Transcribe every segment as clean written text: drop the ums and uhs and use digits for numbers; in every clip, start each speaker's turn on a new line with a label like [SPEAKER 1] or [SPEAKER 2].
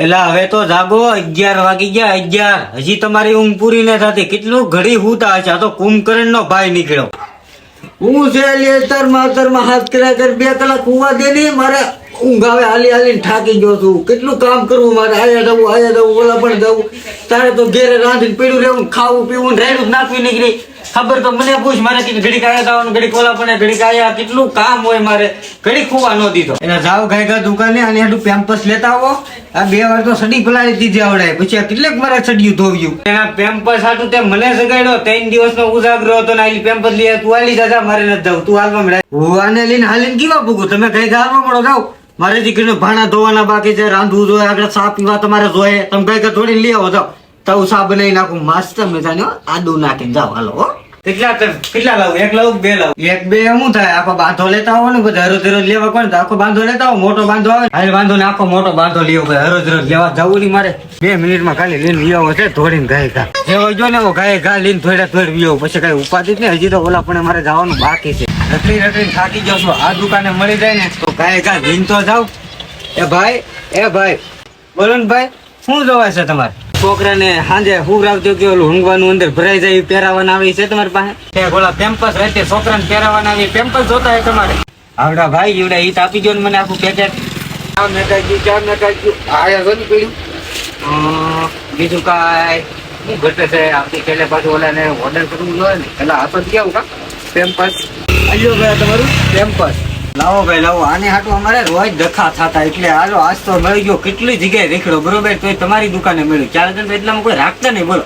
[SPEAKER 1] એટલે હવે તો જાગો, 11 વાગી ગયા. 11 હજી તમારી ઊંઘ પૂરી ન થતી. કેટલું ઘડી હુતા હશે. આ તો કુંભકર્ણ નો ભાઈ નીકળ્યો.
[SPEAKER 2] હું છે તરમાં હાથ કર્યા કર 2 કલાક હુવા દે ને. મારે ઊંઘ આવે, હાલીને થાકી ગયો છું. કેટલું કામ કરવું મારે. આયા જવું ઓલા પણ જવું. તારે તો ઘેરે રાંધીને પીડું રહેવું, ખાવું પીવું, રેડું જ નાખવી નીકળી. ખબર તો મને પૂછ. મારે ઘડીક આયા જવાનું, ઘડીક ઓલા પણ ઘડીક આયા. કેટલું કામ હોય મારે. ઘડીક ખુવા ન દીધો. એટલે જાવ ગાયગા દુકાને અને એનું પેમ્પસ લેતા આવો. આ 2 વાર તો સડી પલાળી દીધી આવડે. પછી આ કેટલેક મારે સડિયું ધોવ્યું. એના પેમ્પસ હાટું તે મને જગાડ્યો. 3 દિવસનો ઉજાગરો હતો ને આ પેમ્પસ લઈ તું આલી જા. મારે નથી જવું, તું હાલવા મળે. હું આને લઈને હાલીને કેવા પૂગું. તમે કઈ હાલવા મળો જાવ. મારે દીકરીને ભાણા ધોવાના બાકી છે, રાંધવું જોઈએ, આગળ ચા પીવા તમારે જોઈએ. તમે કઈ થોડી લઈ આવો જાવ. તો ચા બનાવી નાખું મસ્ત મજાનો, આદુ નાખીને જાવ. હાલો કેટલા લાવું? 1 લાવું 2 લાવું? 1 2 શું થાય? આખો બાંધો લેતા આવો ને બધા. હરોજ રોજ લેવા કોણ? આખો બાંધો લેતા આવો. મોટો બાંધો આવે. હાલ બાંધો ને આખો મોટો બાંધો લેવો. હરોજ રોજ લેવા જવું નહીં મારે. 2 મિનિટમાં ખાલી લઈને વિયો છે. ધોડીને ગાય ઘા જેવો જો ને ગાય ઘા લઈને થોડા વિયો. પછી કઈ ઉપાધિ જ ને. હજી તો ઓલા પણ મારે જવાનું બાકી છે. રખડી થાકી જાવ છો. આ દુકાને મળી જાય ને તો ગાય ઘા લઈને તો જાવ. એ ભાઈ બોલો ને ભાઈ, શું જોવાય છે તમારે? છોકરાને સાંજે હુવરાવજો કે ઓલું ઊંઘવાનું અંદર ભરાઈ જાય પહેરાવાના આવી છે તમારી પાસે? ઓલા પેમ્પસ રાતે છોકરાને પહેરાવાના આવી પેમ્પસ જોતા હોય તમારે? આવડા ભાઈ એવડા ઈટ આપી દો ને મને આખું પેકેટ. બીજું કાંઈ શું ઘટે છે? આવતી કાલે પાછું ઓલાને ઓર્ડર કરવું જોઈએ ને. પેલા હાથો જ કેવું કા પેમ્પસ આવ્યો ભાઈ તમારું પેમ્પસ. લાવો ભાઈ લાવો. આને હાટું અમારે રોજ ધક્કા થતા. એટલે હાલો આજ તો મળી ગયો. કેટલી જગ્યાએ દેખડો બરોબર. તો તમારી દુકાને મળ્યું. 4 જણ એટલામાં કોઈ રાખતા નહીં. બોલો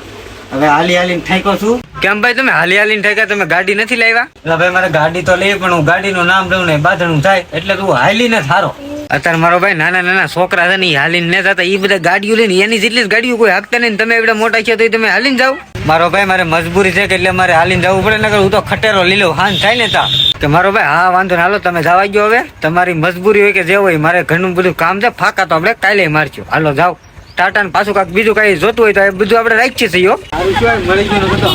[SPEAKER 2] હવે હાલીને ઠાક્યો છું. કેમ ભાઈ તમે હાલીને ઠાક્યા? તમે ગાડી નથી લાવ્યા? એટલે ભાઈ મારે ગાડી તો લઈ, પણ હું ગાડીનું નામ લઉં ને બાંધણું થાય એટલે તું હાલીને થારો. અત્યારે મારો ભાઈ નાના છોકરા છે ને એ હાલીને ન જતા. એ બધા ગાડીઓ લઈને એની જેટલી જ ગાડીઓ કોઈ હાકતા નહીં. તમે એવડા મોટા છે તો તમે હાલીને જાવ. મારો ભાઈ મારે મજબૂરી છે કે એટલે મારે હાલીને જવું પડે. નકર હું તો ખટેરો લીલો હાન થાય ને તા કે મારો ભાઈ હા વાંધો હાલો તમે જવા ગયો. હવે તમારી મજબૂરી હોય કે જે હોય. મારે ઘણું બધું કામ છે. ફાકા તો આપણે કાલે મારશું. હાલો જાવ. ટાટા ને પાછું કાંક બીજું કઈ જોતું હોય તો એ બધું આપણે રાખીએ છીએ. મળી ગયું બધું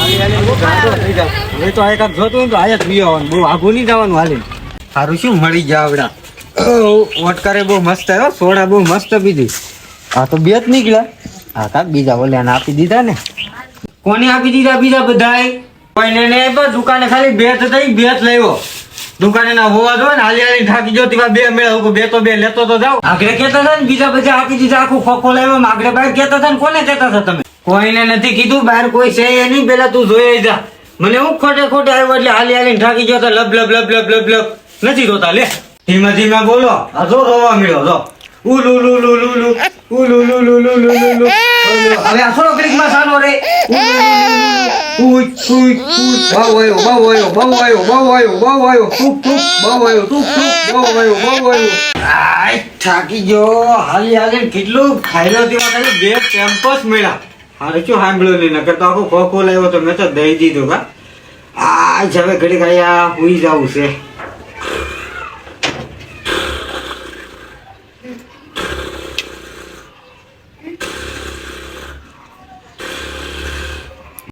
[SPEAKER 2] હવે તો આ કાંક જોતું હોય તો આયા જ આવવાનું. બહુ આઘું નહીં જવાનું હાલીને. સારું શું મળી ગયા આવડા. ઓટકારે બહુ મસ્ત આવ્યો. સોડા બહુ મસ્ત પીધી. હા તો 2 જ નીકળ્યા. હા કાંક બીજા ઓલ્યાને આપી દીધા ને. કોને આપી દીધા બીજા બધાય? કોઈને નહીં. દુકાને ખાલી 2 જ 2 જ લાવ્યો. દુકાને ના હોવા જોઈએ ને. હાલી થાકી જો તેવા 2 મેળવ. 2 તો 2 લેતો તો જાવ. આગળ કેતા હતા ને બીજા બધા આપી દીધા. આખું ખોખો લાવ્યો. આગળ બહાર કેતા હતા ને. કોને કેતા હતા તમે? કોઈને નથી કીધું. બહાર કોઈ છે નહીં. પેલા તું જોઈ જા. મને હું ખોટે આવ્યો એટલે હાલીને થાકી ગયો તો લબ લબ લબ લબ લબ લબ નથી રોતા. લે ધીમે ધીમે બોલો. આ જો રોવા મળ્યો જો. હવે આ થોડો ક્લિકમાં સાનો રે. થાકી ગયો. હાલી કેટલું ખાયલો તેમાં ખાલી 2 કેમ્પસ મળ્યા. હારે શું સાંભળ્યો નહીં. નકર તો આખો ખોખો લાવ્યો તો મેં તો દઈ દીધું. કા આ હવે ઘડી ખાયા હુઈ જવું છે.